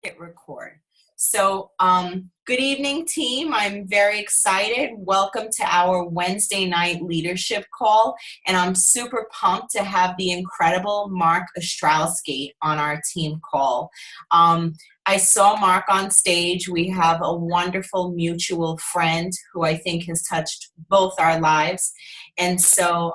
Hit record. So, good evening, team. I'm very excited. Welcome to our Wednesday night leadership call. And I'm super pumped to have the incredible Mark Ostrowski on our team call. I saw Mark on stage. We have a wonderful mutual friend who I think has touched both our lives. And so,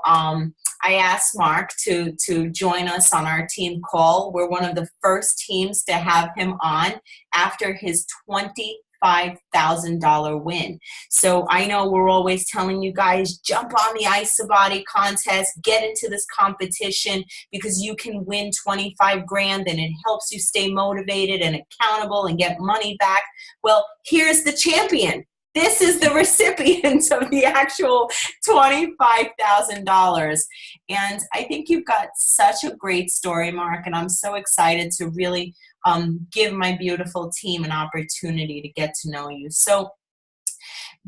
I asked Mark to join us on our team call. We're one of the first teams to have him on after his $25,000 win. So I know we're always telling you guys, jump on the ISABODY contest, get into this competition because you can win 25 grand and it helps you stay motivated and accountable and get money back. Well, here's the champion. This is the recipient of the actual $25,000. And I think you've got such a great story, Mark, and I'm so excited to really give my beautiful team an opportunity to get to know you. So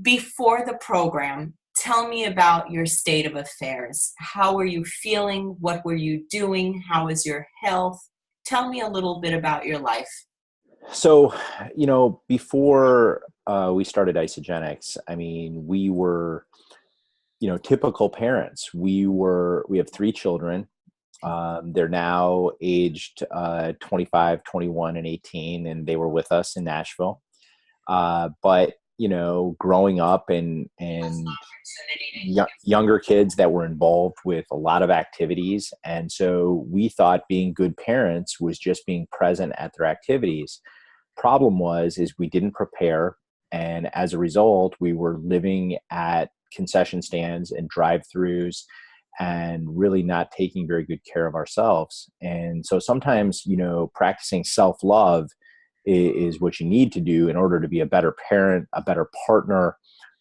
before the program, tell me about your state of affairs. How were you feeling? What were you doing? How was your health? Tell me a little bit about your life. So, before we started Isagenics, I mean, we were, typical parents. We have three children. They're now aged 25, 21, and 18, and they were with us in Nashville. But, growing up and younger kids that were involved with a lot of activities. And so we thought being good parents was just being present at their activities. Problem is we didn't prepare. And as a result, we were living at concession stands and drive-throughs and really not taking very good care of ourselves. And so sometimes, practicing self-love is what you need to do in order to be a better parent, a better partner,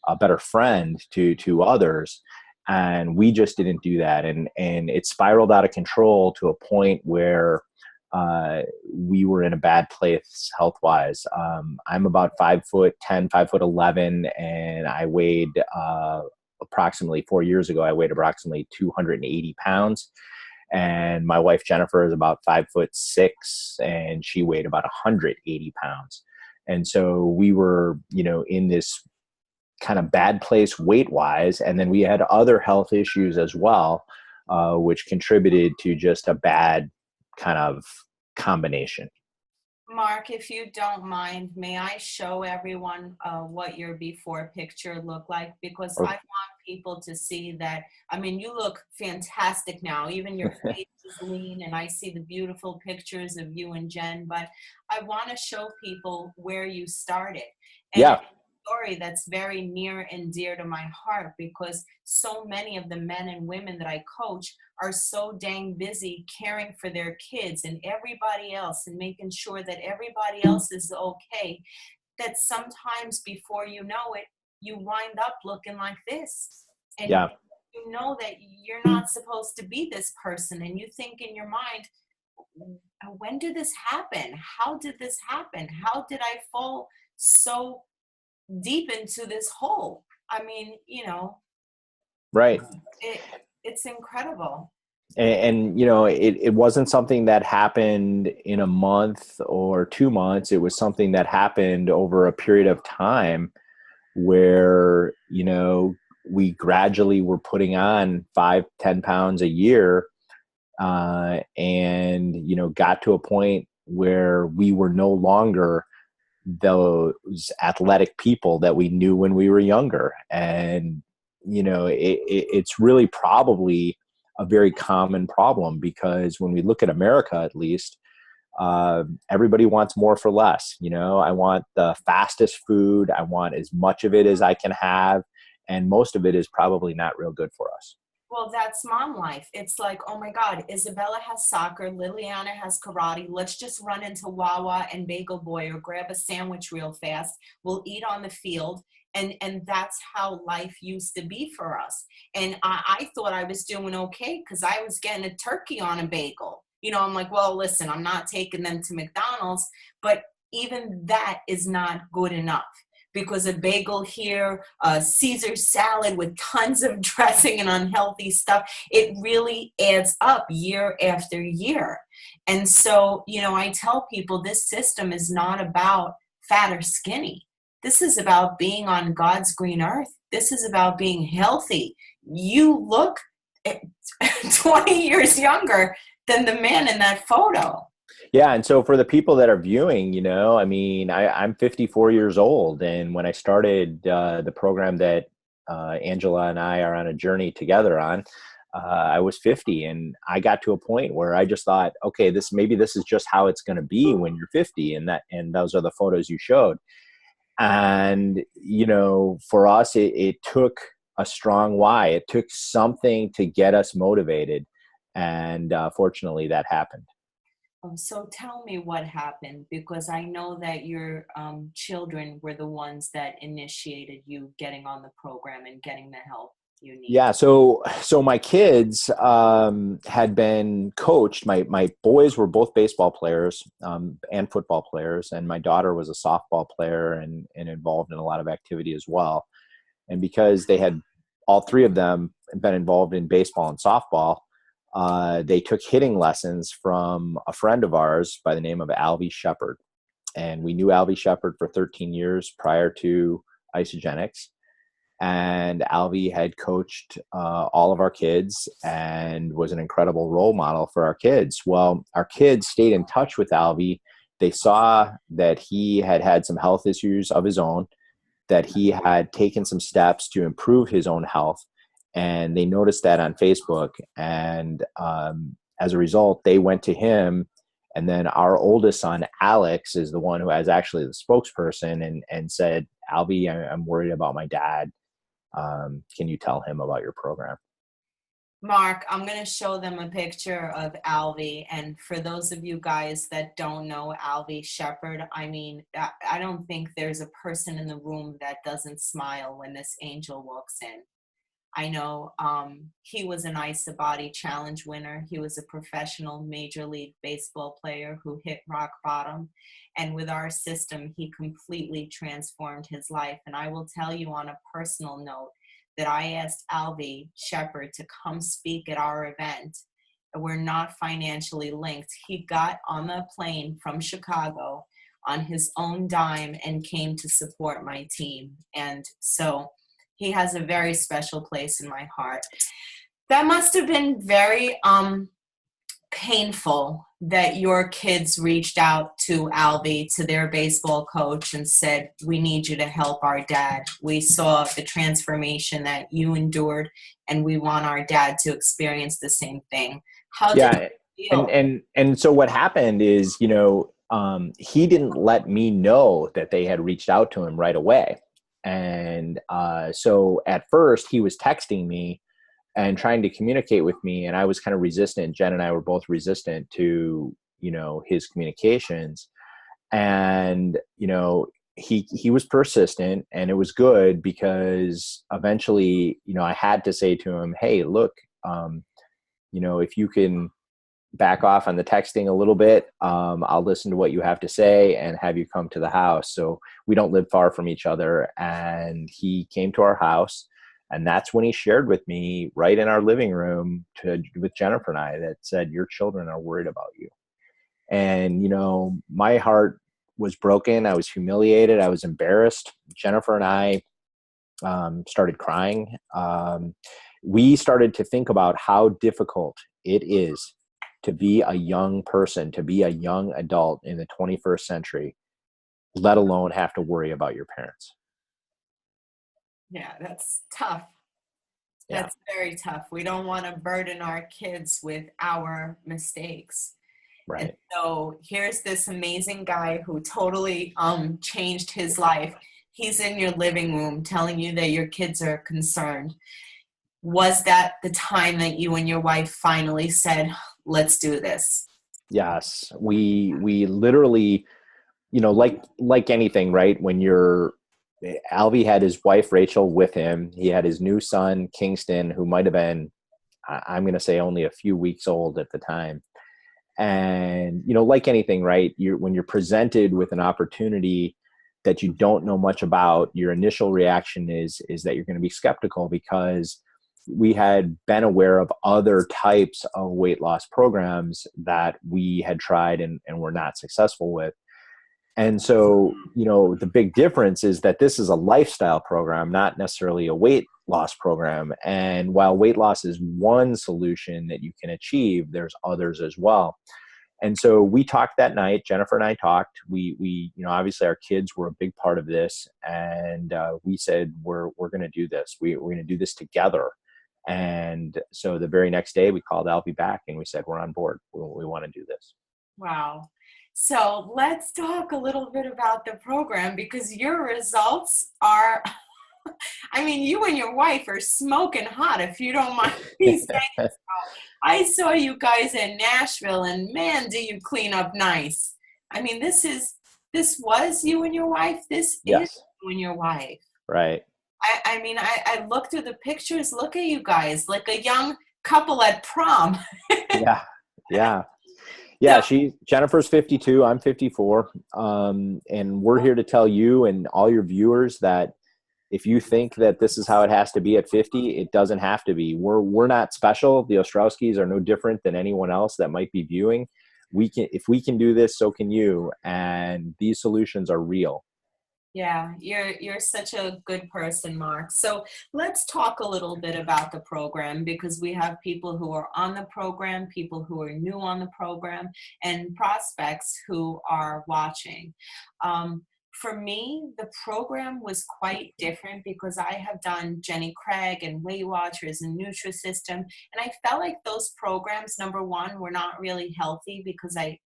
a better friend to others. And we just didn't do that. And it spiraled out of control to a point where we were in a bad place health-wise. I'm about 5'10", 5'11", and I weighed approximately 4 years ago, I weighed approximately 280 pounds. And my wife, Jennifer, is about 5'6", and she weighed about 180 pounds. And so we were, in this kind of bad place weight-wise. And then we had other health issues as well, which contributed to just a bad kind of combination. Mark, if you don't mind, may I show everyone what your before picture looked like? Because I want people to see that, you look fantastic now. Even your face is lean, and I see the beautiful pictures of you and Jen, but I want to show people where you started. And yeah. Story that's very near and dear to my heart because so many of the men and women that I coach are so dang busy caring for their kids and everybody else and making sure that everybody else is okay, that sometimes before you know it, you wind up looking like this. And yeah. you know that you're not supposed to be this person. And you think in your mind, when did this happen? How did this happen? How did I fall so deep into this hole? Right. It's incredible. And it wasn't something that happened in a month or 2 months. It was something that happened over a period of time where, we gradually were putting on 5-10 pounds a year, and, got to a point where we were no longer those athletic people that we knew when we were younger. And, it's really probably a very common problem because when we look at America, at least, everybody wants more for less. I want the fastest food. I want as much of it as I can have. And most of it is probably not real good for us. Well, that's mom life. It's like, oh my God, Isabella has soccer, Liliana has karate. Let's just run into Wawa and Bagel Boy or grab a sandwich real fast. We'll eat on the field. And that's how life used to be for us. And I thought I was doing okay because I was getting a turkey on a bagel. I'm like, well, listen, I'm not taking them to McDonald's, but even that is not good enough. because a bagel here, a Caesar salad with tons of dressing and unhealthy stuff, it really adds up year after year. And so, I tell people this system is not about fat or skinny. This is about being on God's green earth. This is about being healthy. You look 20 years younger than the man in that photo. Yeah. And so for the people that are viewing, I mean, I'm 54 years old. And when I started the program that Angela and I are on a journey together on, I was 50, and I got to a point where I just thought, okay, maybe this is just how it's going to be when you're 50. And those are the photos you showed. And, for us, it took a strong why. It took something to get us motivated. And fortunately, that happened. So tell me what happened, because I know that your children were the ones that initiated you getting on the program and getting the help you need. Yeah. So my kids had been coached. My boys were both baseball players and football players, and my daughter was a softball player and involved in a lot of activity as well. And because they had all three of them been involved in baseball and softball, they took hitting lessons from a friend of ours by the name of Alvy Shepard. And we knew Alvy Shepard for 13 years prior to Isagenics. And Alvy had coached all of our kids and was an incredible role model for our kids. Well, our kids stayed in touch with Alvy. They saw that he had some health issues of his own, that he had taken some steps to improve his own health. And they noticed that on Facebook. And as a result, they went to him. And then our oldest son, Alex, is the one who is actually the spokesperson and said, Alvy, I'm worried about my dad. Can you tell him about your program? Mark, I'm going to show them a picture of Alvy. And for those of you guys that don't know Alvy Shepard, I mean, I don't think there's a person in the room that doesn't smile when this angel walks in. I know he was an ISABODY challenge winner. He was a professional Major League Baseball player who hit rock bottom. And with our system, he completely transformed his life. And I will tell you on a personal note that I asked Alvy Shepard to come speak at our event. We're not financially linked. He got on the plane from Chicago on his own dime and came to support my team. And so he has a very special place in my heart. That must have been very painful that your kids reached out to Alvy, to their baseball coach, and said, we need you to help our dad. We saw the transformation that you endured, and we want our dad to experience the same thing. How did you feel? And so what happened is, he didn't let me know that they had reached out to him right away. And so at first he was texting me and trying to communicate with me, and I was kind of resistant. Jen and I were both resistant to, his communications. And, he was persistent, and it was good because eventually, I had to say to him, hey, look, if you can back off on the texting a little bit, I'll listen to what you have to say and have you come to the house. So we don't live far from each other. And he came to our house, and that's when he shared with me right in our living room with Jennifer and I, that said, your children are worried about you. And, my heart was broken. I was humiliated. I was embarrassed. Jennifer and I started crying. We started to think about how difficult it is to be a young person, to be a young adult in the 21st century, let alone have to worry about your parents. Yeah, that's tough. Yeah. That's very tough. We don't want to burden our kids with our mistakes. Right. And so here's this amazing guy who totally changed his life. He's in your living room telling you that your kids are concerned. Was that the time that you and your wife finally said, let's do this? Yes. We literally, like anything, right? When Alvy had his wife, Rachel, with him. He had his new son, Kingston, who might have been, I'm going to say, only a few weeks old at the time. And, like anything, right? When you're presented with an opportunity that you don't know much about, your initial reaction is that you're going to be skeptical, because we had been aware of other types of weight loss programs that we had tried and were not successful with. And so, the big difference is that this is a lifestyle program, not necessarily a weight loss program. And while weight loss is one solution that you can achieve, there's others as well. And so we talked that night. Jennifer and I talked. We obviously our kids were a big part of this, and we said we're going to do this. We're going to do this together. And so the very next day, we called Albie back and we said we're on board. We want to do this. Wow. So let's talk a little bit about the program, because your results are, I mean, you and your wife are smoking hot, if you don't mind me saying so. I saw you guys in Nashville, and man, do you clean up nice. I mean, this was you and your wife. This is Yes. you and your wife. Right. I mean, I looked through the pictures. Look at you guys, like a young couple at prom. Yeah. Yeah. So, Yeah, Jennifer's 52, I'm 54. And we're here to tell you and all your viewers that if you think that this is how it has to be at 50, it doesn't have to be. We're not special. The Ostrowskis are no different than anyone else that might be viewing. If we can do this, so can you. And these solutions are real. yeah, you're such a good person, Mark. So let's talk a little bit about the program, because we have people who are on the program, people who are new on the program, and prospects who are watching. For me, the program was quite different because I have done Jenny Craig and Weight Watchers and Nutrisystem, and I felt like those programs, number one, were not really healthy because I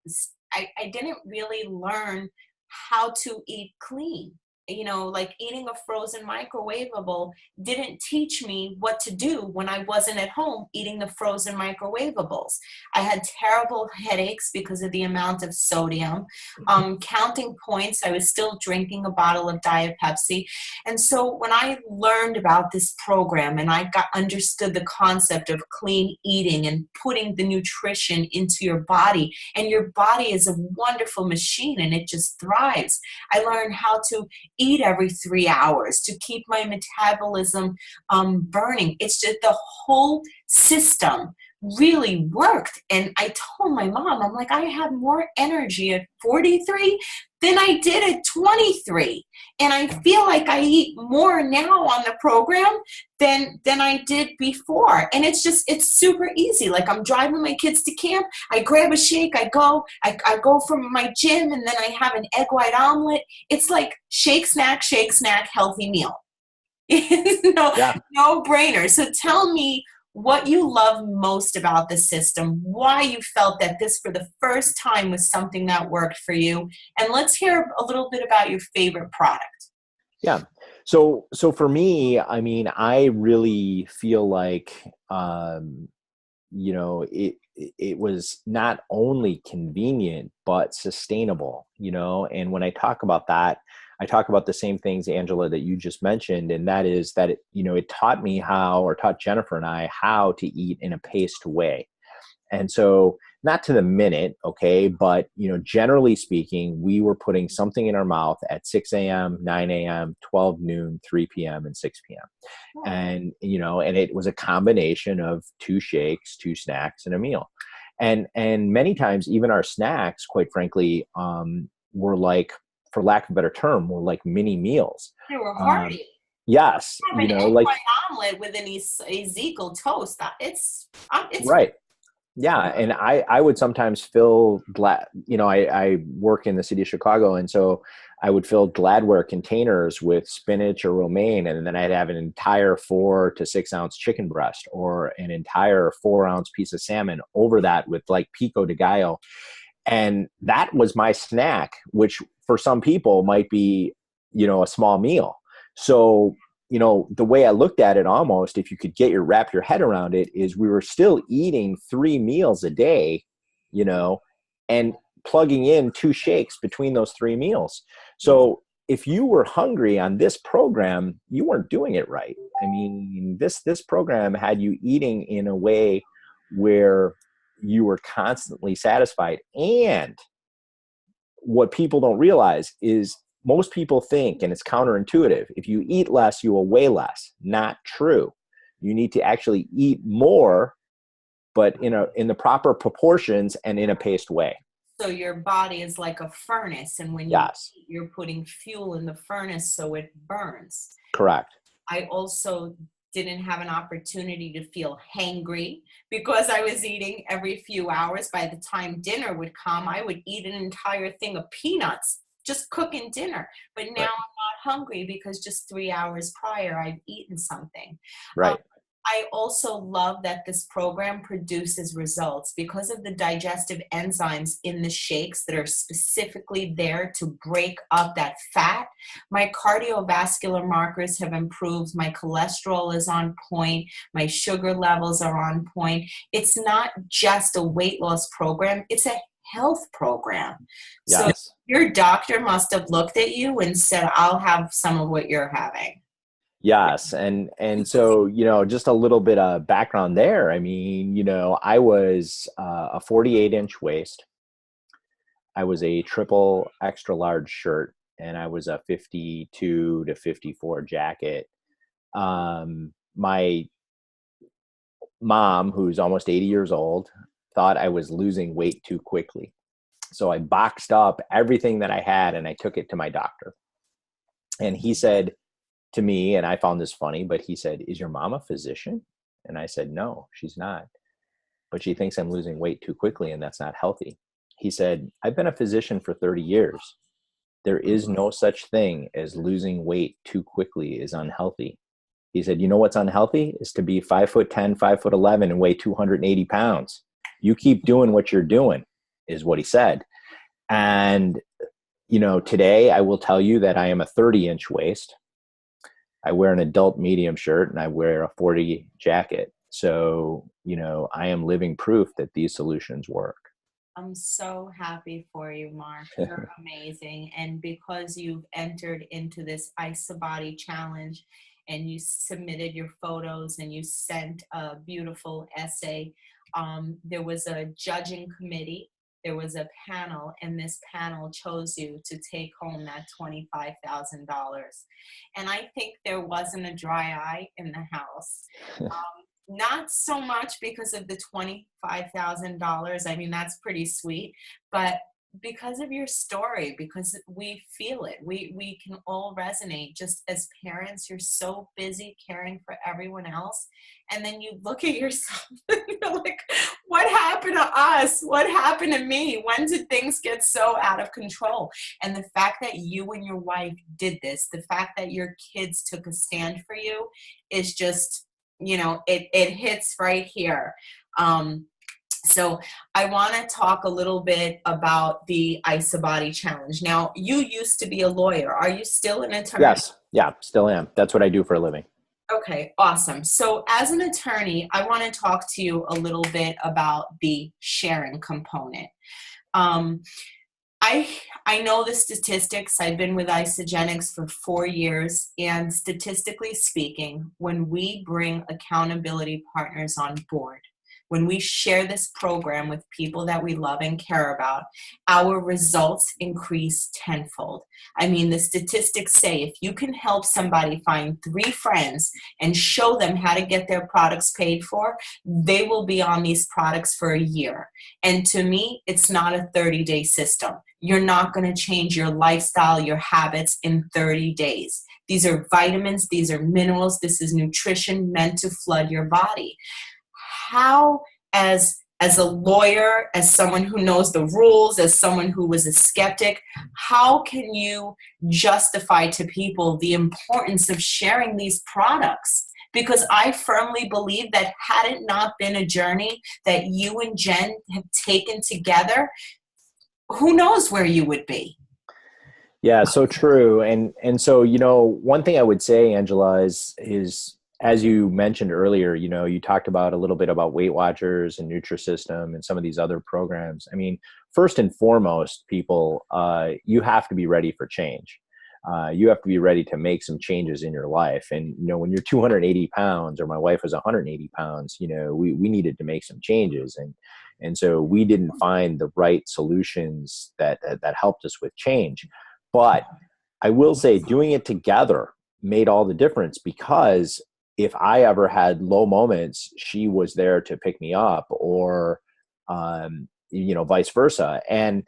didn't really learn how to eat clean. Like eating a frozen microwavable didn't teach me what to do when I wasn't at home eating the frozen microwavables. I had terrible headaches because of the amount of sodium. Counting points, I was still drinking a bottle of Diet Pepsi. And so when I learned about this program and I understood the concept of clean eating and putting the nutrition into your body, and your body is a wonderful machine and it just thrives. I learned how to eat every 3 hours to keep my metabolism burning. It's just the whole system really worked. And I told my mom, I'm like, I have more energy at 43 than I did at 23. And I feel like I eat more now on the program than I did before. And it's super easy. Like I'm driving my kids to camp. I grab a shake. I go from my gym, and then I have an egg white omelet. It's like shake, snack, healthy meal. Yeah. No brainer. So tell me what you love most about the system, why you felt that this for the first time was something that worked for you. And let's hear a little bit about your favorite product. Yeah. So for me, I mean, I really feel like, it was not only convenient, but sustainable, and when I talk about that, I talk about the same things, Angela, that you just mentioned. And that is that, it taught me taught Jennifer and I how to eat in a paced way. And so not to the minute, okay, but, generally speaking, we were putting something in our mouth at 6 a.m., 9 a.m., 12 noon, 3 p.m., and 6 p.m. And, and it was a combination of 2 shakes, 2 snacks, and a meal. And many times, even our snacks, quite frankly, were like, for lack of a better term, were like mini meals. They were hearty. Yes. I have an egg white omelet with an Ezekiel toast. It's right. Yeah. And I would sometimes fill I work in the city of Chicago. And so I would fill Gladware containers with spinach or romaine. And then I'd have an entire 4 to 6 ounce chicken breast or an entire 4 ounce piece of salmon over that with like pico de gallo. And that was my snack, which for some people might be, a small meal. So, the way I looked at it, almost, if you could wrap your head around it, is we were still eating 3 meals a day, and plugging in 2 shakes between those 3 meals. So if you were hungry on this program, you weren't doing it right. I mean, this program had you eating in a way where you were constantly satisfied. And what people don't realize is most people think, and it's counterintuitive, if you eat less, you will weigh less. Not true. You need to actually eat more, but in the proper proportions and in a paced way. So your body is like a furnace, and when you Yes, eat, you're putting fuel in the furnace so it burns. correct. I also didn't have an opportunity to feel hangry because I was eating every few hours. By the time dinner would come, I would eat an entire thing of peanuts, just cooking dinner. But now Right, I'm not hungry because just 3 hours prior, I've eaten something. Um, right. I also love that this program produces results because of the digestive enzymes in the shakes that are specifically there to break up that fat. My cardiovascular markers have improved. My cholesterol is on point. My sugar levels are on point. It's not just a weight loss program, it's a health program. So Yes. your doctor must have looked at you and said, I'll have some of what you're having. Yes. And so, just a little bit of background there. I mean, I was a 48-inch waist. I was a triple extra large shirt, and I was a 52 to 54 jacket. My mom, who's almost 80 years old, thought I was losing weight too quickly. So I boxed up everything that I had and I took it to my doctor. And he said to me, and I found this funny, but he said, "Is your mom a physician?" And I said, "No, she's not. But she thinks I'm losing weight too quickly, and that's not healthy." He said, "I've been a physician for 30 years. There is no such thing as losing weight too quickly is unhealthy." He said, "You know what's unhealthy is to be 5'10", 5'11", and weigh 280 pounds. You keep doing what you're doing," is what he said. And, today I will tell you that I am a 30-inch waist. I wear an adult medium shirt and I wear a 40 jacket. So, I am living proof that these solutions work. I'm so happy for you, Mark. You're amazing. And because you've entered into this ISABODY challenge and you submitted your photos and you sent a beautiful essay, there was a judging committee, there was a panel, and this panel chose you to take home that $25,000. And I think there wasn't a dry eye in the house. Not so much because of the $25,000. I mean, that's pretty sweet, but because of your story, because we feel it. We can all resonate. Just as parents, you're so busy caring for everyone else. And then you look at yourself and you're like, what happened to us? What happened to me? When did things get so out of control? And the fact that you and your wife did this, the fact that your kids took a stand for you is just, it hits right here. So I want to talk a little bit about the ISABODY challenge. Now, you used to be a lawyer. Are you still an attorney? Yes. Yeah, still am. That's what I do for a living. Okay, awesome. So as an attorney, I want to talk to you a little bit about the sharing component. Um, I know the statistics. I've been with Isagenix for 4 years, and statistically speaking, when we bring accountability partners on board, when we share this program with people that we love and care about, our results increase tenfold. I mean, the statistics say if you can help somebody find 3 friends and show them how to get their products paid for, they will be on these products for a year. And to me, it's not a 30-day system. You're not going to change your lifestyle, your habits in 30 days. These are vitamins, these are minerals, this is nutrition meant to flood your body. How, as a lawyer, as someone who knows the rules, as someone who was a skeptic, how can you justify to people the importance of sharing these products? Because I firmly believe that had it not been a journey that you and Jen have taken together, who knows where you would be? Yeah, so true. And so, one thing I would say, Angela, is as you mentioned earlier, you talked about a little bit about Weight Watchers and Nutrisystem and some of these other programs. I mean, first and foremost, people, you have to be ready for change. You have to be ready to make some changes in your life. And, when you're 280 pounds, or my wife was 180 pounds, we needed to make some changes. And so we didn't find the right solutions that helped us with change. But I will say doing it together made all the difference, because if I ever had low moments, she was there to pick me up, or, vice versa. And,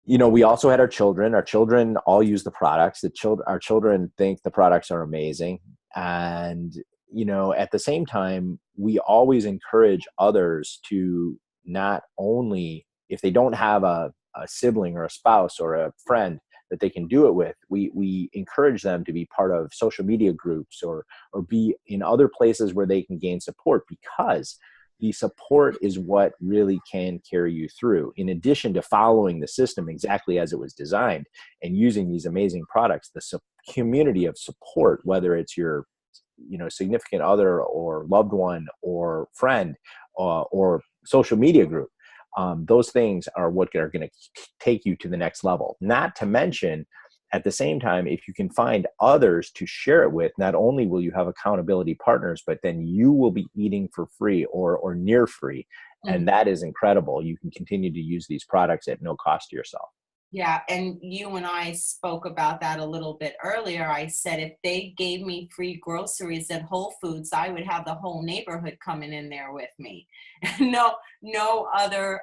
we also had our children. Our children all use the products. Our children think the products are amazing. And, at the same time, we always encourage others to not only, if they don't have a sibling or a spouse or a friend that they can do it with, we encourage them to be part of social media groups, or be in other places where they can gain support, because the support is what really can carry you through. In addition to following the system exactly as it was designed and using these amazing products, the community of support, whether it's your significant other or loved one or friend, or social media group, those things are what are going to take you to the next level. Not to mention, at the same time, if you can find others to share it with, not only will you have accountability partners, but then you will be eating for free, or near free. And that is incredible. You can continue to use these products at no cost to yourself. Yeah, and you and I spoke about that a little bit earlier. I said if they gave me free groceries at Whole Foods, I would have the whole neighborhood coming in there with me. No other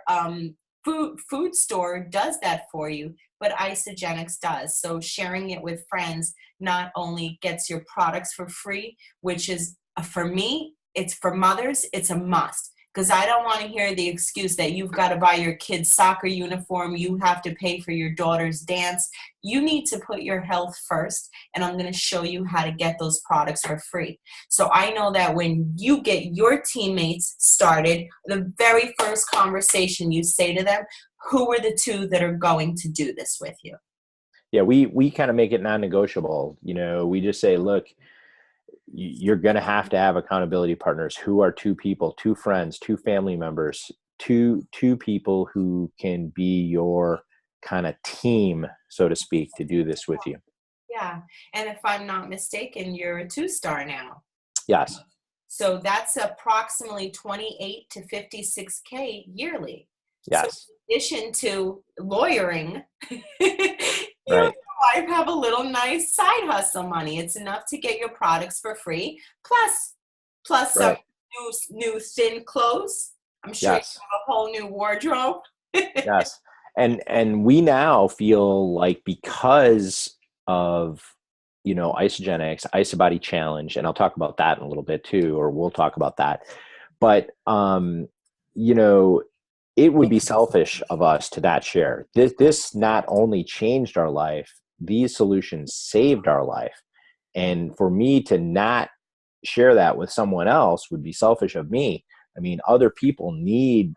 food store does that for you, but Isagenix does. So sharing it with friends not only gets your products for free, which is, for me, it's for mothers, it's a must. Because I don't want to hear the excuse that you've got to buy your kid's soccer uniform, you have to pay for your daughter's dance. You need to put your health first, and I'm going to show you how to get those products for free. So I know that when you get your teammates started, the very first conversation you say to them, who are the two that are going to do this with you? Yeah, we kind of make it non-negotiable. We just say, look, you're going to have accountability partners who are two people, two friends, two family members, two people who can be your kind of team, so to speak, to do this with you. Yeah. And if I'm not mistaken, you're a 2-star now. Yes. So that's approximately 28 to 56K yearly. Yes. So in addition to lawyering, you Right. and your wife have a little nice side hustle money. It's enough to get your products for free, plus some Right. new thin clothes. I'm sure you Yes. have a whole new wardrobe. Yes. And we now feel like, because of, Isagenix, ISABODY challenge, and I'll talk about that in a little bit too, or we'll talk about that. But, you know, it would be selfish of us to not share. This not only changed our life, these solutions saved our life. And for me to not share that with someone else would be selfish of me. I mean, other people need,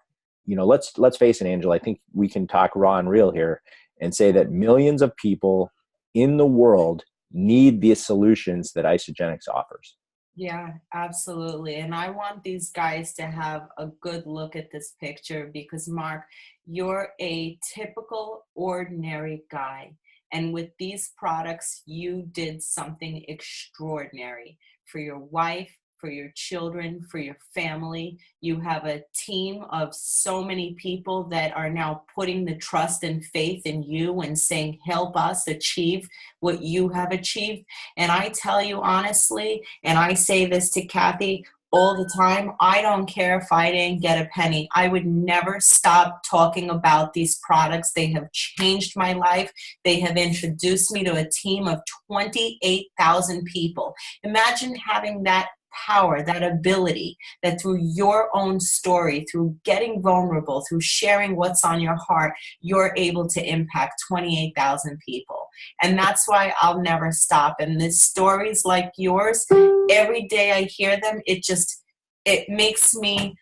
let's face it, Angela, I think we can talk raw and real here and say that millions of people in the world need the solutions that Isagenix offers. Yeah, absolutely. And I want these guys to have a good look at this picture because, Mark, you're a typical ordinary guy. And with these products, you did something extraordinary for your wife, for your children, for your family. You have a team of so many people that are now putting the trust and faith in you and saying, help us achieve what you have achieved. And I tell you honestly, and I say this to Kathy all the time, I don't care if I didn't get a penny. I would never stop talking about these products. They have changed my life. They have introduced me to a team of 28,000 people. Imagine having that power, that ability, that through your own story, through getting vulnerable, through sharing what's on your heart, you're able to impact 28,000 people. And that's why I'll never stop. And the stories like yours, every day I hear them, it makes me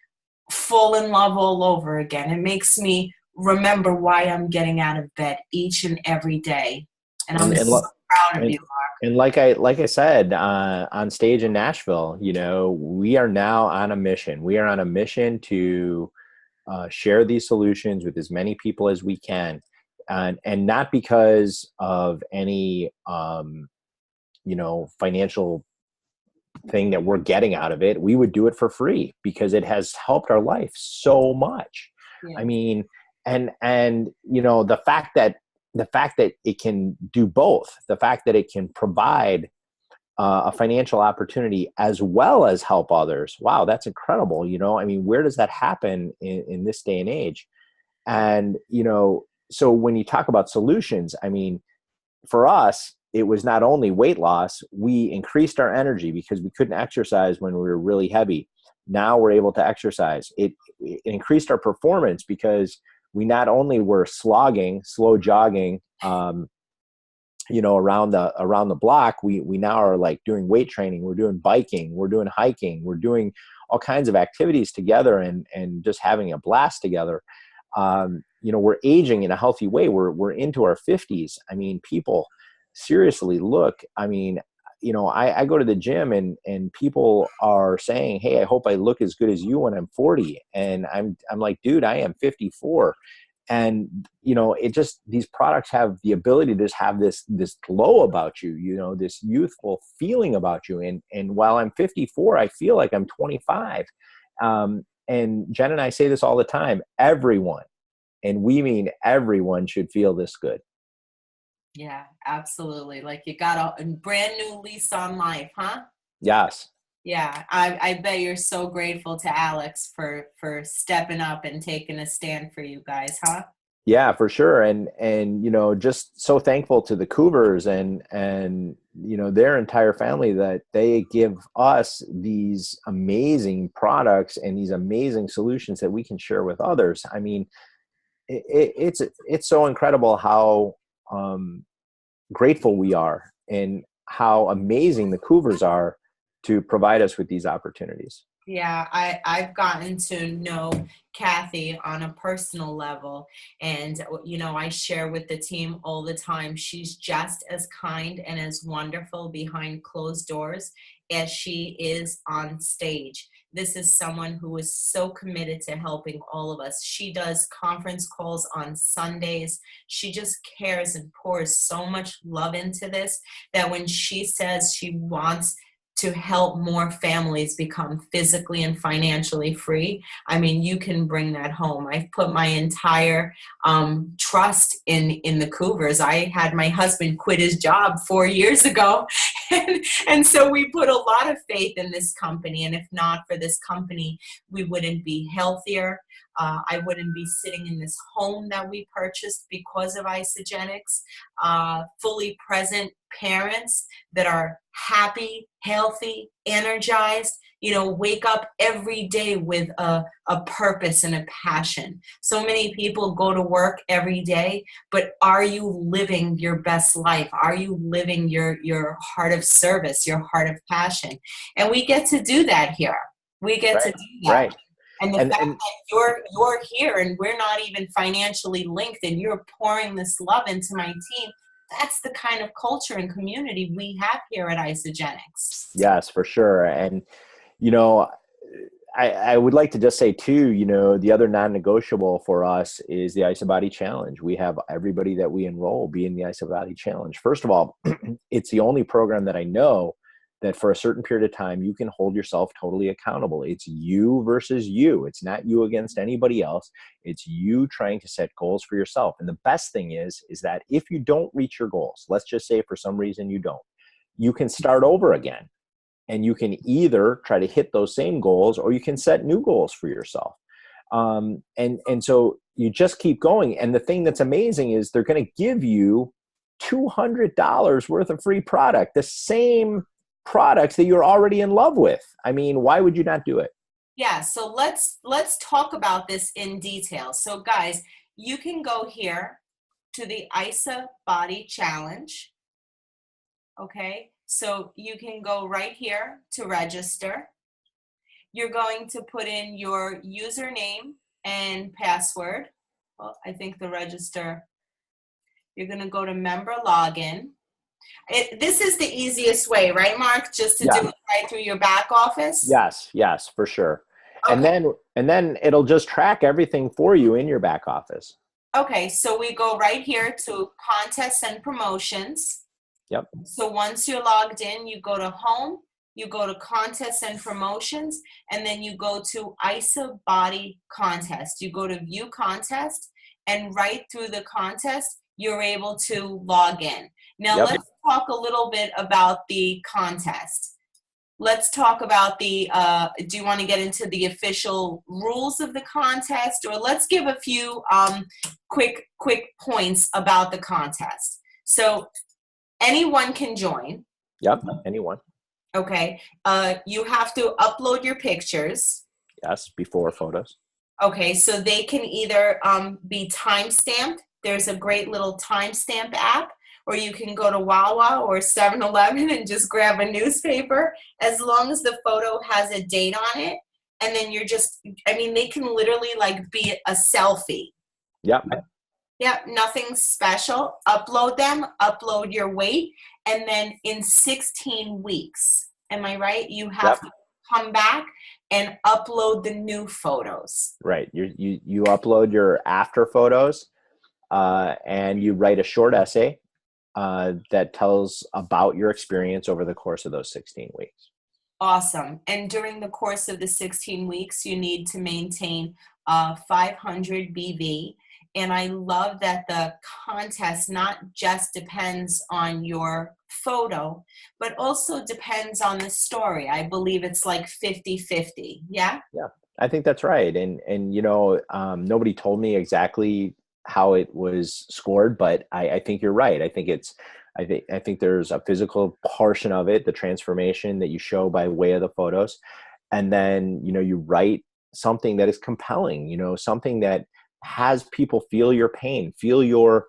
fall in love all over again. It makes me remember why I'm getting out of bed each and every day. And I'm so proud of you, Mark. And like I said on stage in Nashville, we are now on a mission. We are on a mission to share these solutions with as many people as we can, and not because of any financial thing that we're getting out of it. We would do it for free because it has helped our life so much. Yeah. I mean, and the fact that the fact that it can do both, the fact that it can provide a financial opportunity as well as help others. Wow, that's incredible. I mean, where does that happen in this day and age? And, so when you talk about solutions, I mean, for us, it was not only weight loss, we increased our energy because we couldn't exercise when we were really heavy. Now we're able to exercise. It increased our performance because we not only were slow jogging, around the block, we now are like doing weight training, we're doing biking, we're doing hiking, we're doing all kinds of activities together and just having a blast together. We're aging in a healthy way. We're into our 50s. I mean, people seriously look, I mean, I go to the gym and people are saying, hey, I hope I look as good as you when I'm 40. And I'm like, dude, I am 54. And, it just, these products have the ability to just have this glow about you, this youthful feeling about you. And while I'm 54, I feel like I'm 25. And Jen and I say this all the time, everyone, and we mean everyone, should feel this good. Yeah, absolutely. Like you got a brand new lease on life, huh? Yes. Yeah, I bet you're so grateful to Alex for stepping up and taking a stand for you guys, huh? Yeah, for sure. And just so thankful to the Cougars and their entire family that they give us these amazing products and these amazing solutions that we can share with others. I mean, it's so incredible how grateful we are and how amazing the Cougars are to provide us with these opportunities. Yeah, I've gotten to know Kathy on a personal level, and I share with the team all the time. She's just as kind and as wonderful behind closed doors as she is on stage. This is someone who is so committed to helping all of us. She does conference calls on Sundays. She just cares and pours so much love into this that when she says she wants to help more families become physically and financially free, I mean, you can bring that home. I've put my entire trust in the Cougars. I had my husband quit his job 4 years ago, and so we put a lot of faith in this company. And if not for this company, we wouldn't be healthier. I wouldn't be sitting in this home that we purchased because of Isagenics. Fully present parents that are happy, healthy, energized, wake up every day with a purpose and a passion. So many people go to work every day, but are you living your best life? Are you living your heart of service, your heart of passion? And we get to do that here. We get to do that. Right. And the fact that you're here and we're not even financially linked and you're pouring this love into my team, that's the kind of culture and community we have here at Isagenics. Yes, for sure. And, I would like to just say too, the other non-negotiable for us is the ISABODY Challenge. We have everybody that we enroll be in the ISABODY Challenge. First of all, it's the only program that I know that for a certain period of time, you can hold yourself totally accountable. It's you versus you. It's not you against anybody else. It's you trying to set goals for yourself. And the best thing is that if you don't reach your goals, let's just say for some reason you don't, you can start over again. And you can either try to hit those same goals or you can set new goals for yourself. And so you just keep going. And the thing that's amazing is they're going to give you $200 worth of free product, the same products that you're already in love with. I mean, why would you not do it? Yeah, so let's talk about this in detail. So guys, you can go here to the ISABODY Challenge. Okay, so you can go right here to register. You're going to put in your username and password. Well, I think the register, you're going to go to member login. This is the easiest way, right, Mark? Just to do it right through your back office? Yes, for sure. Okay. And then it'll just track everything for you in your back office. Okay, so we go right here to contests and promotions. Yep. So once you're logged in, you go to home, you go to contests and promotions, and then you go to ISABODY contest. You go to view contest, and right through the contest, you're able to log in. Now Yep. let's talk a little bit about the contest. Let's talk about do you want to get into the official rules of the contest, or let's give a few quick points about the contest. So anyone can join. Yep. Anyone. Okay. You have to upload your pictures. Yes. Before photos. Okay, so they can either be time-stamped. There's a great little timestamp app, or you can go to Wawa or 7-Eleven and just grab a newspaper, as long as the photo has a date on it. And then you're just, I mean, they can literally like be a selfie. Yep. Yeah, nothing special. Upload them, upload your weight, and then in 16 weeks, am I right? You have Yep. to come back and upload the new photos. Right. You upload your after photos, and you write a short essay that tells about your experience over the course of those 16 weeks. Awesome. And during the course of the 16 weeks, you need to maintain 500 BV. And I love that the contest not just depends on your photo, but also depends on the story. I believe it's like 50-50. Yeah? Yeah, I think that's right. And nobody told me exactly how it was scored, but I think you're right. I think there's a physical portion of it, the transformation that you show by way of the photos. And then, you write something that is compelling, something that has people feel your pain, feel your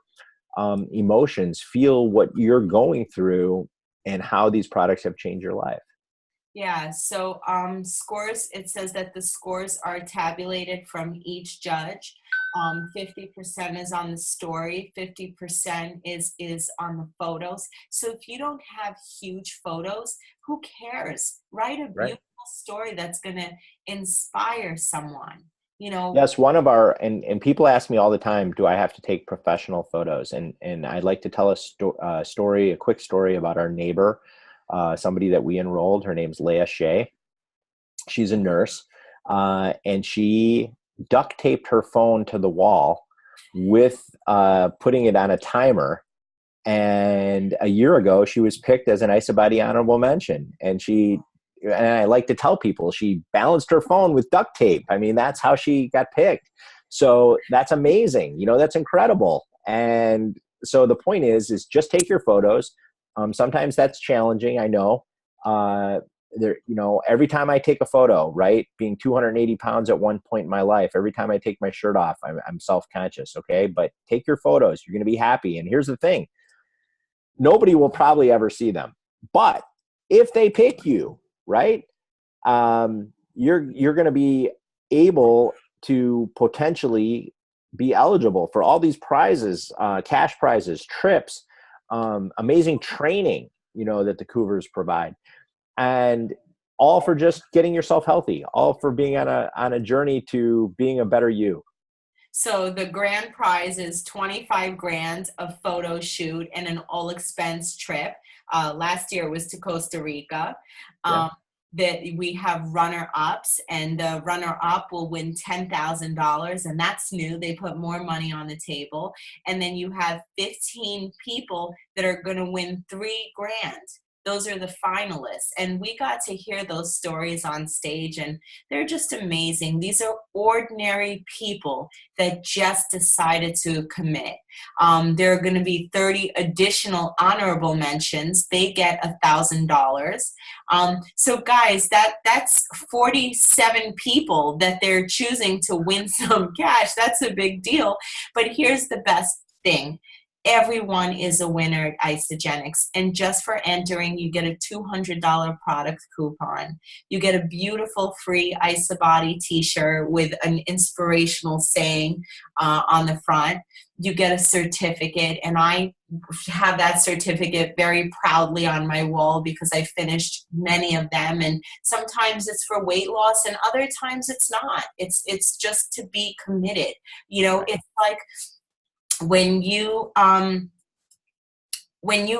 emotions, feel what you're going through and how these products have changed your life. Yeah, so scores, it says that the scores are tabulated from each judge. 50% is on the story, 50% is on the photos. So if you don't have huge photos, who cares? Write a Right. beautiful story that's going to inspire someone. Yes, one of our and people ask me all the time, do I have to take professional photos? And I'd like to tell a quick story about our neighbor, somebody that we enrolled. Her name's Leah Shea. She's a nurse, and she duct taped her phone to the wall with putting it on a timer. And a year ago, she was picked as an ISABODY honorable mention, and I like to tell people she balanced her phone with duct tape. I mean, that's how she got picked. So that's amazing. That's incredible. And so the point is just take your photos. Sometimes that's challenging. I know. Every time I take a photo, right, being 280 pounds at one point in my life, every time I take my shirt off, I'm self-conscious. Okay. But take your photos. You're going to be happy. And here's the thing. Nobody will probably ever see them, but if they pick you, right, you're going to be able to potentially be eligible for all these prizes, cash prizes, trips, amazing training, that the Cougars provide, and all for just getting yourself healthy, all for being on a journey to being a better you. So the grand prize is 25 grand, a photo shoot, and an all expense trip. Last year was to Costa Rica. Yeah. That we have runner-ups, and the runner-up will win $10,000, and that's new. They put more money on the table. And then you have 15 people that are going to win $3 grand. Those are the finalists. And we got to hear those stories on stage, and they're just amazing. These are ordinary people that just decided to commit. There are going to be 30 additional honorable mentions. They get $1,000. So guys, that's 47 people that they're choosing to win some cash. That's a big deal. But here's the best thing. Everyone is a winner at Isagenix, and just for entering, you get a $200 product coupon. You get a beautiful free ISABODY t-shirt with an inspirational saying on the front. You get a certificate, and I have that certificate very proudly on my wall because I finished many of them, and sometimes it's for weight loss and other times it's not. It's just to be committed. It's like when you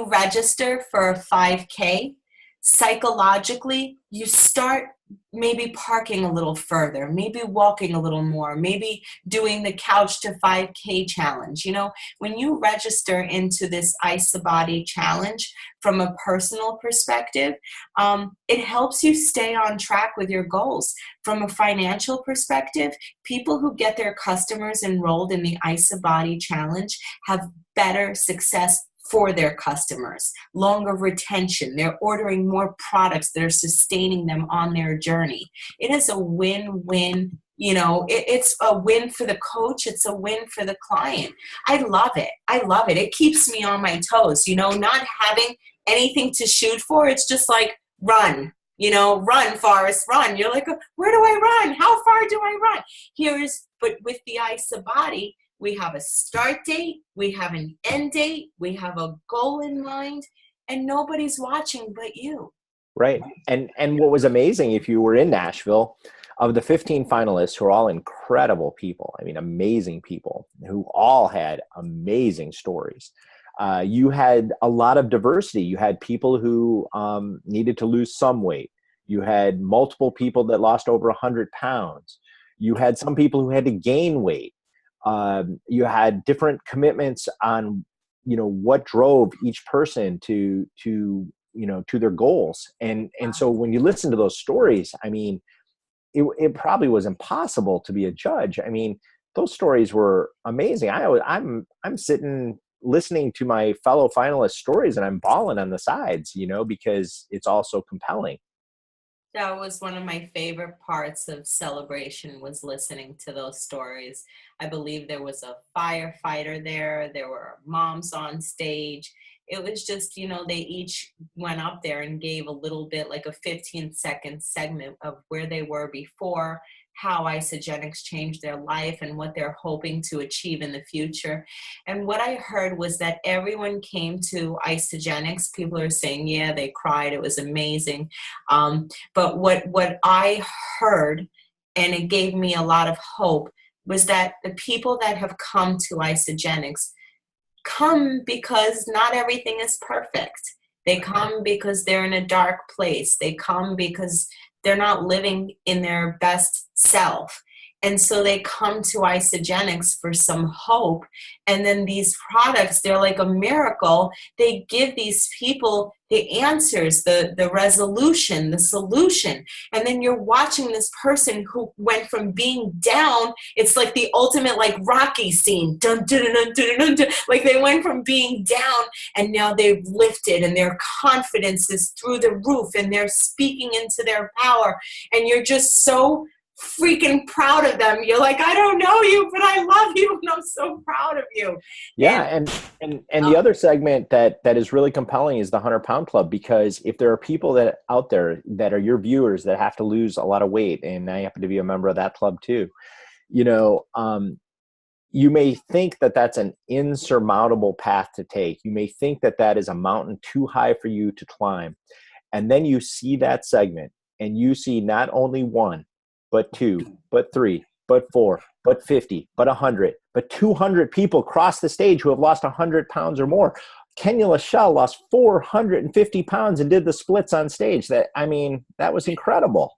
register for a 5K, psychologically, you start maybe parking a little further, maybe walking a little more, maybe doing the couch to 5K challenge. You know, when you register into this ISABODY challenge from a personal perspective, it helps you stay on track with your goals. From a financial perspective, people who get their customers enrolled in the ISABODY challenge have better success for their customers, longer retention. They're ordering more products that are sustaining them on their journey. It is a win-win. You know, it's a win for the coach. It's a win for the client. I love it. I love it. It keeps me on my toes, you know, not having anything to shoot for. It's just like, run, you know, run, Forrest, run. You're like, where do I run? How far do I run? But with the ISABODY, we have a start date, we have an end date, we have a goal in mind, and nobody's watching but you. Right. And what was amazing, if you were in Nashville, of the 15 finalists, who are all incredible people, I mean, amazing people, who all had amazing stories. You had a lot of diversity. You had people who needed to lose some weight. You had multiple people that lost over 100 pounds. You had some people who had to gain weight. You had different commitments on, you know, what drove each person to their goals. And so when you listen to those stories, I mean, it probably was impossible to be a judge. I mean, those stories were amazing. I'm sitting listening to my fellow finalists' stories, and I'm bawling on the sides, you know, because it's all so compelling. That was one of my favorite parts of Celebration, was listening to those stories. I believe there was a firefighter there. There were moms on stage. It was just, you know, they each went up there and gave a little bit, like a 15-second segment of where they were before, how Isagenics changed their life, and what they're hoping to achieve in the future. And what I heard was that everyone came to Isagenics. People are saying, yeah, they cried. It was amazing. But what I heard, and it gave me a lot of hope, was that the people that have come to Isagenics come because not everything is perfect. They come because they're in a dark place. They come because they're not living in their best self. And so they come to Isagenics for some hope. And then these products, they're like a miracle. They give these people the answers, the resolution, the solution. And then you're watching this person who went from being down. It's like the ultimate like Rocky scene. Dun, dun, dun, dun, dun, dun. Like they went from being down, and now they've lifted, and their confidence is through the roof, and they're speaking into their power. And you're just so freaking proud of them. You're like, I don't know you, but I love you, and I'm so proud of you. Yeah, and the other segment that is really compelling is the 100-pound club, because if there are people that out there that are your viewers that have to lose a lot of weight, and I happen to be a member of that club too, you know, you may think that that's an insurmountable path to take. You may think that that is a mountain too high for you to climb. And then you see that segment, and you see not only one, but two, but three, but four, but 50, but 100, but 200 people cross the stage who have lost 100 pounds or more. Kenya Lachelle lost 450 pounds and did the splits on stage. That was incredible.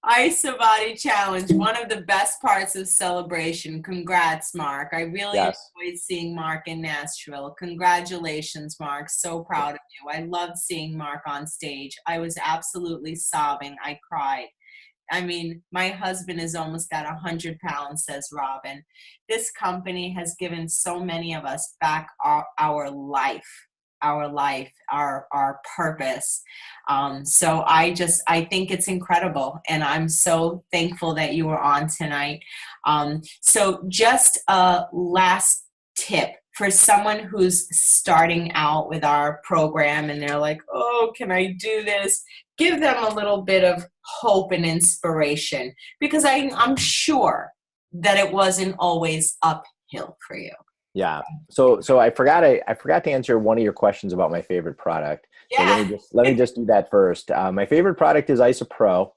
ISABODY challenge, one of the best parts of Celebration. Congrats, Mark. I really enjoyed seeing Mark in Nashville. Congratulations, Mark. So proud of you. I loved seeing Mark on stage. I was absolutely sobbing. I cried. I mean, my husband is almost at 100 pounds, says Robin. This company has given so many of us back our life, our purpose. So I think it's incredible, and I'm so thankful that you were on tonight. So just a last tip for someone who's starting out with our program, and they're like, oh, can I do this? Give them a little bit of hope and inspiration, because I'm sure that it wasn't always uphill for you. Yeah. So I forgot to answer one of your questions about my favorite product. Yeah. So let me just do that first. My favorite product is IsaPro.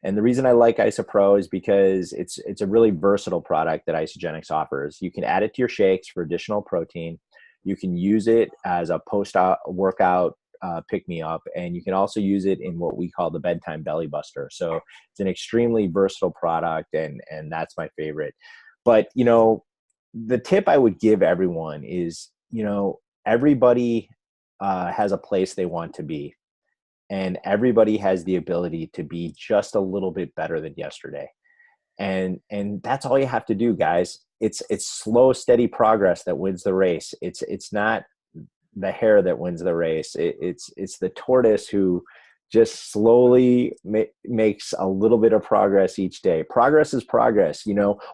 And the reason I like IsaPro is because it's a really versatile product that Isagenics offers. You can add it to your shakes for additional protein. You can use it as a post-workout pick me up, and you can also use it in what we call the bedtime belly buster. So it's an extremely versatile product, and that's my favorite. But the tip I would give everyone is, everybody has a place they want to be, and everybody has the ability to be just a little bit better than yesterday. And that's all you have to do, guys. It's slow, steady progress that wins the race. It's not the hare that wins the race. It's the tortoise who just slowly makes a little bit of progress each day. Progress is progress.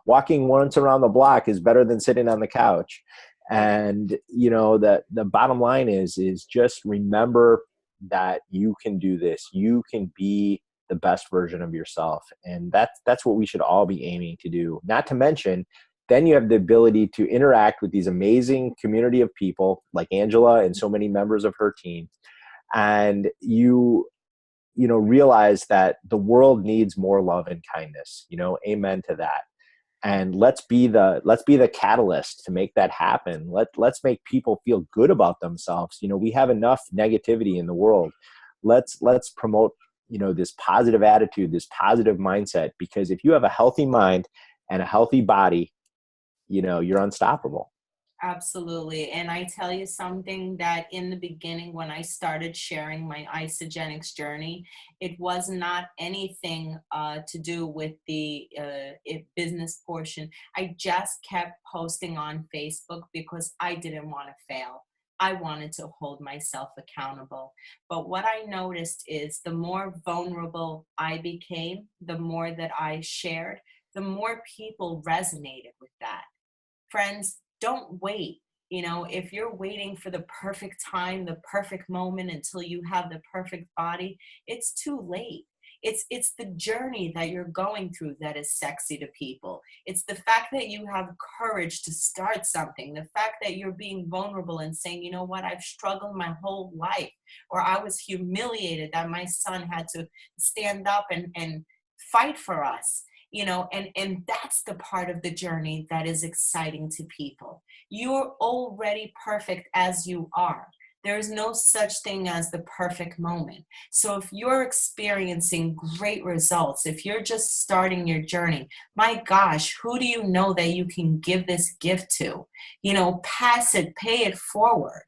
Walking once around the block is better than sitting on the couch. And the bottom line is just remember that you can do this. You can be the best version of yourself, and that's what we should all be aiming to do. Not to mention, then you have the ability to interact with these amazing community of people like Angela and so many members of her team. And you realize that the world needs more love and kindness. Amen to that. And let's be the catalyst to make that happen. Let's make people feel good about themselves. We have enough negativity in the world. Let's promote, this positive attitude, this positive mindset, because if you have a healthy mind and a healthy body, you're unstoppable. Absolutely. And I tell you something, that in the beginning, when I started sharing my isogenics journey, it was not anything to do with the business portion. I just kept posting on Facebook because I didn't want to fail. I wanted to hold myself accountable. But what I noticed is the more vulnerable I became, the more that I shared, the more people resonated with that. Friends, don't wait. If you're waiting for the perfect time, the perfect moment until you have the perfect body, it's too late. It's the journey that you're going through that is sexy to people. It's the fact that you have courage to start something, the fact that you're being vulnerable and saying, you know what, I've struggled my whole life, or I was humiliated that my son had to stand up and fight for us. And that's the part of the journey that is exciting to people. You're already perfect as you are. There is no such thing as the perfect moment. So if you're experiencing great results, if you're just starting your journey, my gosh, who do you know that you can give this gift to? Pass it, pay it forward.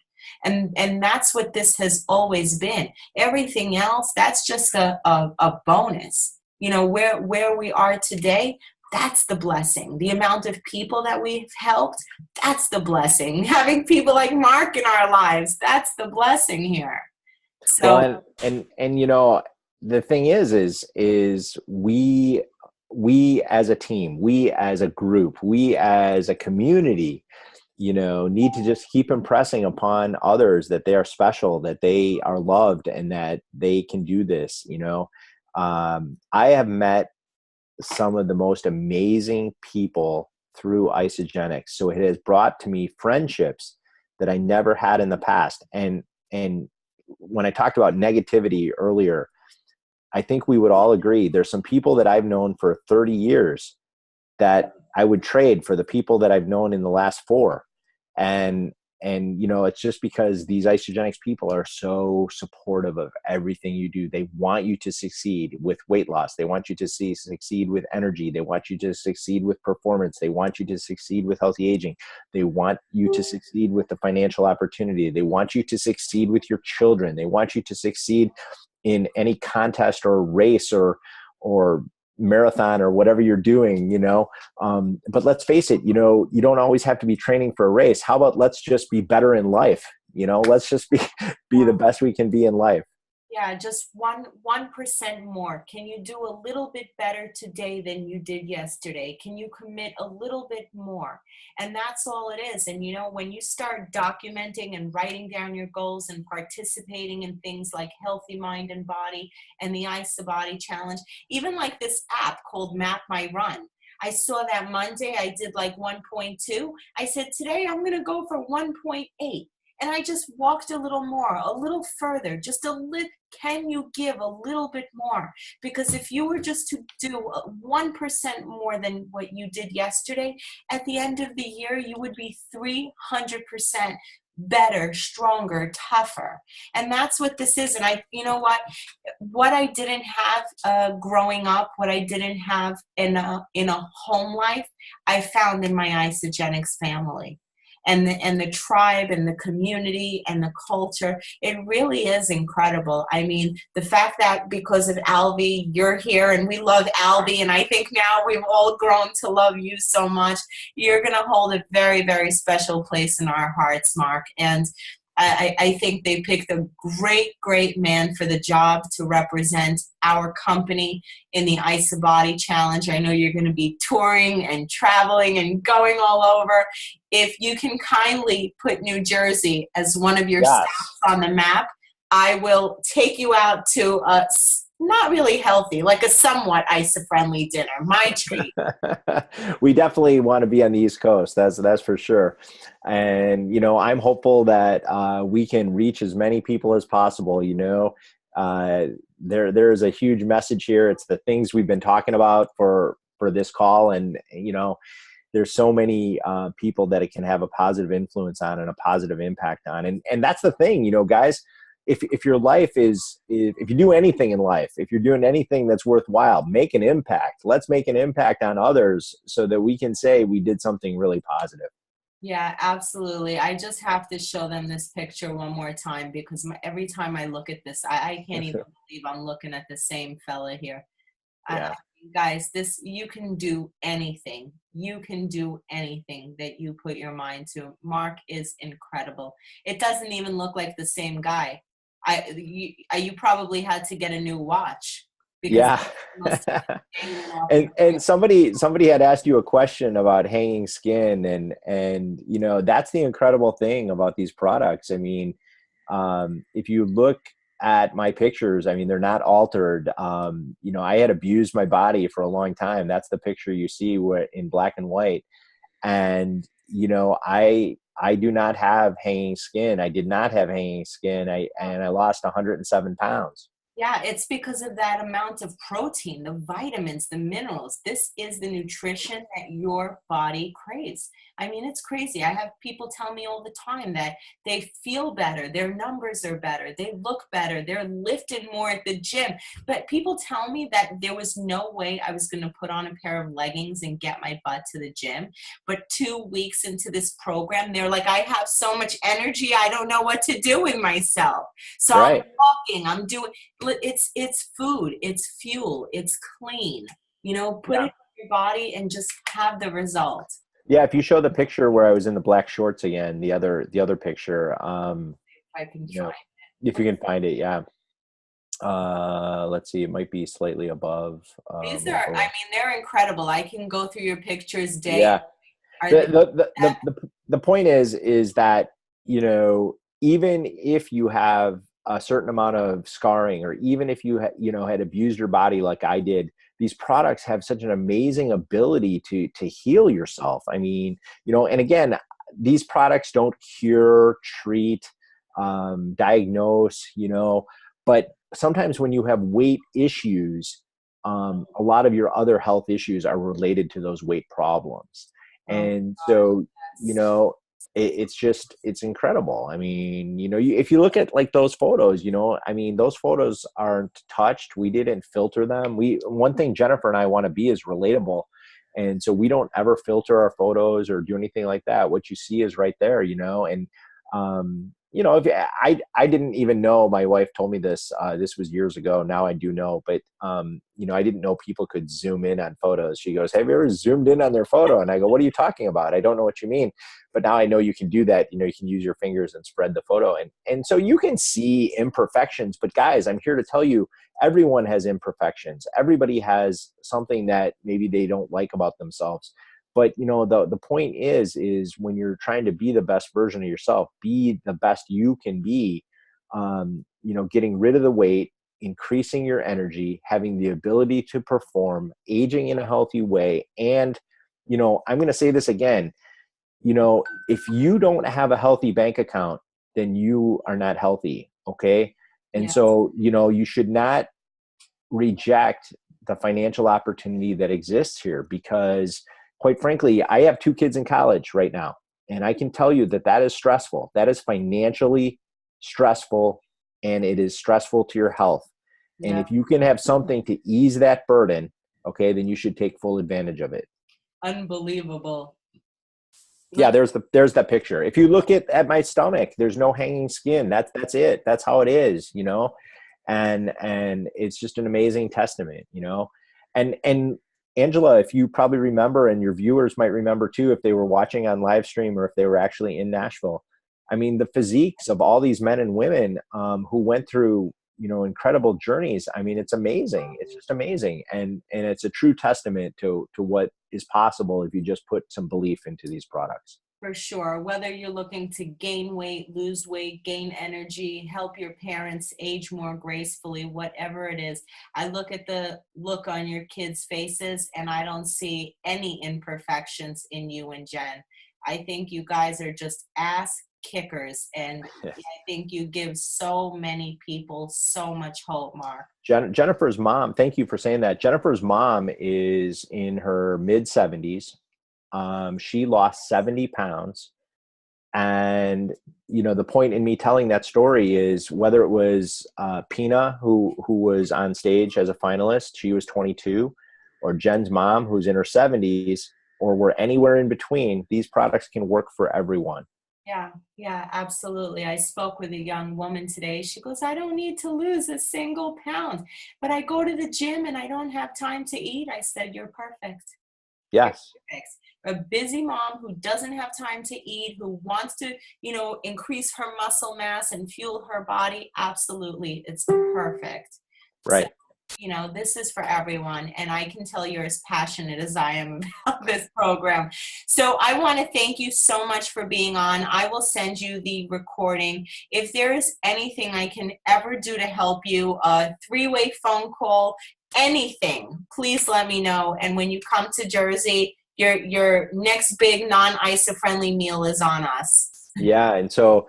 And that's what this has always been. Everything else, that's just a bonus. Where we are today, that's the blessing. The amount of people that we've helped, that's the blessing. Having people like Mark in our lives, that's the blessing here. So Well, and the thing is we as a team, we as a group, we as a community, need to just keep impressing upon others that they are special, that they are loved, and that they can do this. I have met some of the most amazing people through isogenics. So it has brought to me friendships that I never had in the past. And when I talked about negativity earlier, I think we would all agree there's some people that I've known for 30 years that I would trade for the people that I've known in the last 4. And it's just because these isogenics people are so supportive of everything you do. They want you to succeed with weight loss. They want you to succeed with energy. They want you to succeed with performance. They want you to succeed with healthy aging. They want you to succeed with the financial opportunity. They want you to succeed with your children. They want you to succeed in any contest or race or marathon or whatever you're doing, but let's face it, you don't always have to be training for a race. How about let's just be better in life? Let's just be the best we can be in life. yeah, just 1% more. Can you do a little bit better today than you did yesterday? Can you commit a little bit more? And that's all it is. And when you start documenting and writing down your goals and participating in things like Healthy Mind and Body and the ISABODY Challenge, even like this app called Map My Run. I saw that Monday I did like 1.2. I said, today I'm going to go for 1.8. And I just walked a little more, a little further, just a little. Can you give a little bit more? Because if you were just to do 1% more than what you did yesterday, at the end of the year, you would be 300% better, stronger, tougher. And that's what this is. And you know what I didn't have growing up, what I didn't have in a home life, I found in my Isogenics family. And the tribe and the community and the culture, it really is incredible. I mean, the fact that because of Alvy, you're here and we love Alvy, and I think now we've all grown to love you so much. You're going to hold a very, very special place in our hearts, Mark. And I think they picked a great, great man for the job to represent our company in the ISABODY Challenge. I know you're going to be touring and traveling and going all over. If you can kindly put New Jersey as one of your stops Yes. on the map, I will take you out to a not really healthy, like a somewhat ISA-friendly dinner. My treat. We definitely want to be on the East Coast. That's for sure. And, I'm hopeful that we can reach as many people as possible. There is a huge message here. It's the things we've been talking about for this call. And, there's so many people that it can have a positive influence on and a positive impact on. And that's the thing, guys. If your life if you do anything in life, if you're doing anything that's worthwhile, make an impact. Let's make an impact on others so that we can say we did something really positive. Yeah, absolutely. I just have to show them this picture one more time because every time I look at this, I can't even believe I'm looking at the same fella here. Yeah. Guys, you can do anything. You can do anything that you put your mind to. Mark is incredible. It doesn't even look like the same guy. You probably had to get a new watch because Yeah. must have been hanging off and your and somebody had asked you a question about hanging skin, and that's the incredible thing about these products. I mean, if you look at my pictures, I mean, they're not altered. I had abused my body for a long time. That's the picture you see in black and white. And, I do not have hanging skin. I did not have hanging skin. And I lost 107 pounds. Yeah, it's because of that amount of protein, the vitamins, the minerals. This is the nutrition that your body craves. I mean, it's crazy. I have people tell me all the time that they feel better, their numbers are better, they look better, they're lifted more at the gym. But people tell me that there was no way I was going to put on a pair of leggings and get my butt to the gym. But 2 weeks into this program, they're like, I have so much energy, I don't know what to do with myself. So I'm Right. walking, I'm doing. It's food, it's fuel, it's clean. Put it Yeah. in your body and just have the result. Yeah. If you show the picture where I was in the black shorts again, the other picture, I can you try. know, if you can find it. Yeah. Let's see. It might be slightly above, These my are, I photo. mean, they're incredible. I can go through your pictures day. Yeah. Are the they the the that? the point is that even if you have a certain amount of scarring, or even if you had abused your body like I did, these products have such an amazing ability to heal yourself. I mean, and again, these products don't cure, treat, diagnose, but sometimes when you have weight issues, a lot of your other health issues are related to those weight problems. Oh, And so, you yes. know, it's incredible. I mean, if you look at like those photos, I mean, those photos aren't touched. We didn't filter them. One thing Jennifer and I want to be is relatable. And so we don't ever filter our photos or do anything like that. What you see is right there, and, if I didn't even know, my wife told me this, this was years ago. Now I do know, but, I didn't know people could zoom in on photos. She goes, have you ever zoomed in on their photo? And I go, what are you talking about? I don't know what you mean. But now I know you can do that. You can use your fingers and spread the photo. And so you can see imperfections, but guys, I'm here to tell you, everyone has imperfections. Everybody has something that maybe they don't like about themselves. But the point is when you're trying to be the best version of yourself, be the best you can be, getting rid of the weight, increasing your energy, having the ability to perform, aging in a healthy way. And, I'm going to say this again, if you don't have a healthy bank account, then you are not healthy. Okay. And Yes. so, you should not reject the financial opportunity that exists here, because quite frankly, I have two kids in college right now. And I can tell you that that is stressful. That is financially stressful, and it is stressful to your health. And Yeah. if you can have something to ease that burden, okay, then you should take full advantage of it. Unbelievable. Yeah, Like, there's that picture. If you look at my stomach, there's no hanging skin. That's it. That's how it is, you know. And it's just an amazing testament, you know. And Angela, if you probably remember, and your viewers might remember too, if they were watching on live stream or if they were actually in Nashville, I mean, the physiques of all these men and women who went through, you know, incredible journeys. I mean, it's amazing. It's just amazing, and it's a true testament to what is possible if you just put some belief into these products. for sure. Whether you're looking to gain weight, lose weight, gain energy, help your parents age more gracefully, whatever it is, I look at the look on your kids' faces and I don't see any imperfections in you and Jen. I think you guys are just ass kickers. And I think you give so many people so much hope, Mark. Jennifer's mom, thank you for saying that. Jennifer's mom is in her mid 70s. She lost 70 pounds. And, you know, the point in me telling that story is whether it was Pina, who was on stage as a finalist, she was 22, or Jen's mom, who's in her 70s, or we're anywhere in between, these products can work for everyone. Yeah, yeah, absolutely. I spoke with a young woman today. She goes, I don't need to lose a single pound, but I go to the gym and I don't have time to eat. I said, you're perfect. You're Yes. perfect. A busy mom who doesn't have time to eat, who wants to, increase her muscle mass and fuel her body. Absolutely. It's perfect. So, Right. this is for everyone. And I can tell you're as passionate as I am about this program. So I want to thank you so much for being on. I will send you the recording. If there is anything I can ever do to help you, a three-way phone call, anything, please let me know. And when you come to Jersey, your next big non-ISA friendly meal is on us. Yeah. And so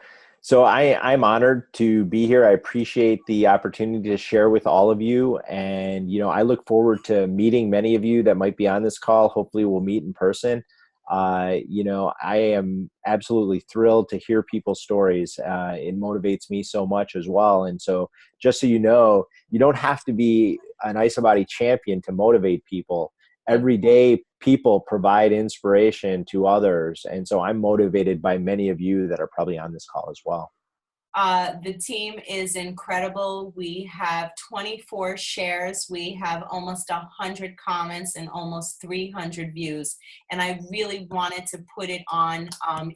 I'm honored to be here. I appreciate the opportunity to share with all of you. And, you know, I look forward to meeting many of you that might be on this call. Hopefully we'll meet in person. You know, I am absolutely thrilled to hear people's stories. It motivates me so much as well. And so just so you know, you don't have to be an ISABODY champion to motivate people. Every day people provide inspiration to others. And so I'm motivated by many of you that are probably on this call as well. The team is incredible. We have 24 shares. We have almost 100 comments and almost 300 views. And I really wanted to put it on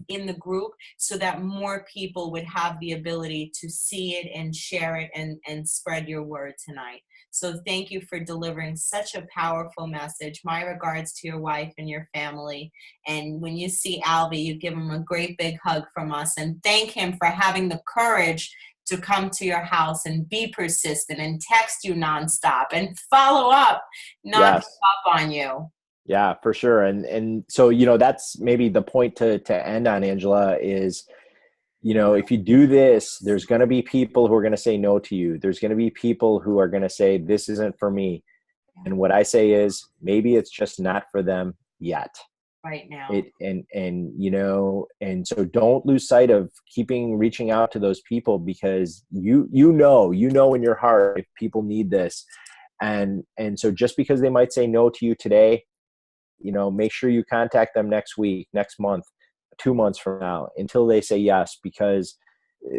in the group so that more people would have the ability to see it and share it and spread your word tonight. So thank you for delivering such a powerful message. My regards to your wife and your family. And when you see Albie, you give him a great big hug from us and thank him for having the courage to come to your house and be persistent and text you nonstop and follow up nonstop Yes. on you. Yeah, for sure. And so, you know, that's maybe the point to end on, Angela, is, you know, if you do this, there's going to be people who are going to say no to you. There's going to be people who are going to say, this isn't for me. And what I say is, maybe it's just not for them yet. Right now. And you know, and so don't lose sight of reaching out to those people, because you know in your heart if people need this. And so just because they might say no to you today, you know, make sure you contact them next week, next month, 2 months from now, until they say yes, because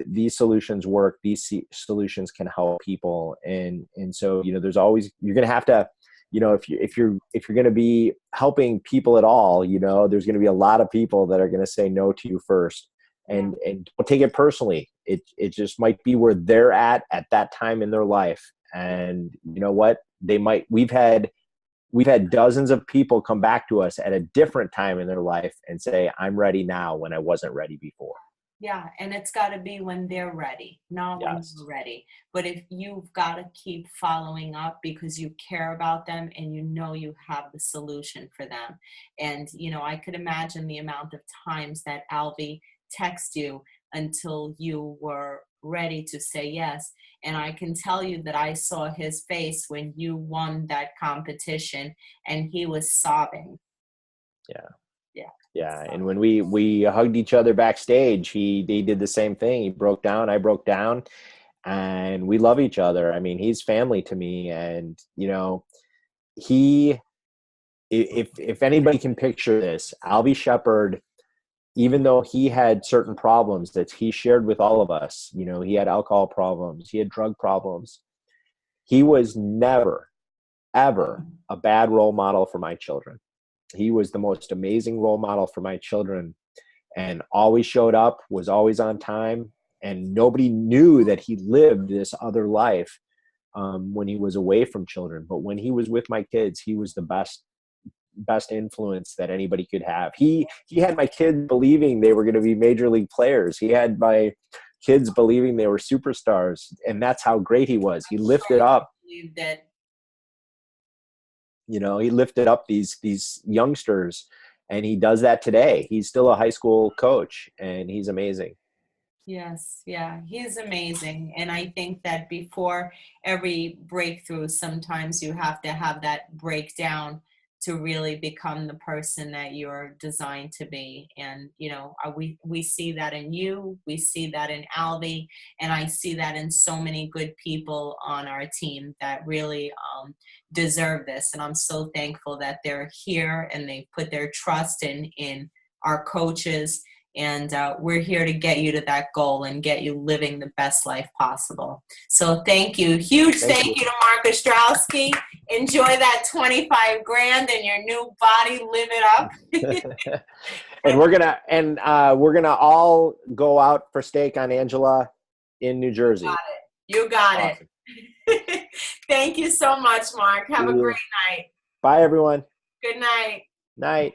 these solutions work. These solutions can help people. And so, you know, there's always, you're going to have to, you know, if you're going to be helping people at all, you know, there's going to be a lot of people that are going to say no to you first. And don't take it personally. It just might be where they're at that time in their life. And you know what, we've had dozens of people come back to us at a different time in their life and say, I'm ready now, when I wasn't ready before. Yeah, and it's got to be when they're ready, not when Yes. you're ready. But if you've got to keep following up because you care about them and you know you have the solution for them. And, you know, I could imagine the amount of times that Alvy texted you until you were ready to say yes. And I can tell you that I saw his face when you won that competition and he was sobbing. Yeah. Yeah. Yeah, and when we hugged each other backstage, he did the same thing. He broke down, I broke down, and we love each other. I mean, he's family to me, and he if anybody can picture this, Albie Shepherd, even though he had certain problems that he shared with all of us, he had alcohol problems, he had drug problems. He was never, ever a bad role model for my children. He was the most amazing role model for my children and always showed up, was always on time. And nobody knew that he lived this other life when he was away from children. But when he was with my kids, he was the best influence that anybody could have. He had my kids believing they were going to be major league players. He had my kids believing they were superstars, and that's how great he was. He lifted up, That. he lifted up these youngsters, and he does that today. He's still a high school coach, and he's amazing. Yes, yeah, he's amazing. And I think that before every breakthrough, sometimes you have to have that breakdown to really become the person that you're designed to be. And, we see that in you, we see that in Albie, and I see that in so many good people on our team that really deserve this. And I'm so thankful that they're here and they put their trust in our coaches, and we're here to get you to that goal and get you living the best life possible. So thank you. Huge thank you to Mark Ostrowski. Enjoy that 25 grand and your new body. Live it up. And we're gonna all go out for steak on Angela in New Jersey. You got it. Thank you so much, Mark. Have a great night. Bye, everyone. Good night. Night.